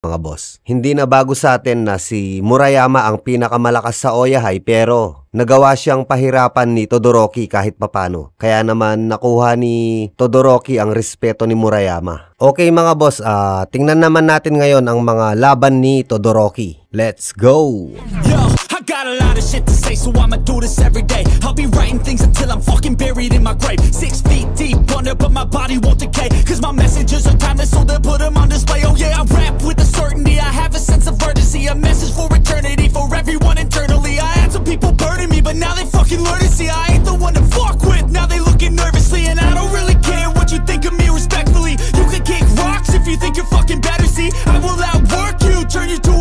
mga boss. Hindi na bago sa atin na si Murayama ang pinakamalakas sa Oyahay pero nagawa siyang pahirapan ni Todoroki kahit papano. Kaya naman nakuha ni Todoroki ang respeto ni Murayama. Okay mga boss, tingnan naman natin ngayon ang mga laban ni Todoroki. Let's go! Yo, I got a lot of shit to say, so I'ma do this every day. I'll be writing things until I'm fucking buried in my grave. 6 feet deep under, but my body won't decay. Cause my messages are timeless, so they'll put them on display. Oh yeah, I rap with a certainty, I have a sense of urgency. A message for eternity, for everyone internally. I had some people burning me, but now they fucking learn to see I ain't the one to fuck with, now they looking nervously. And I don't really care what you think of me respectfully. You can kick rocks if you think you're fucking better, see I will outwork you, turn you to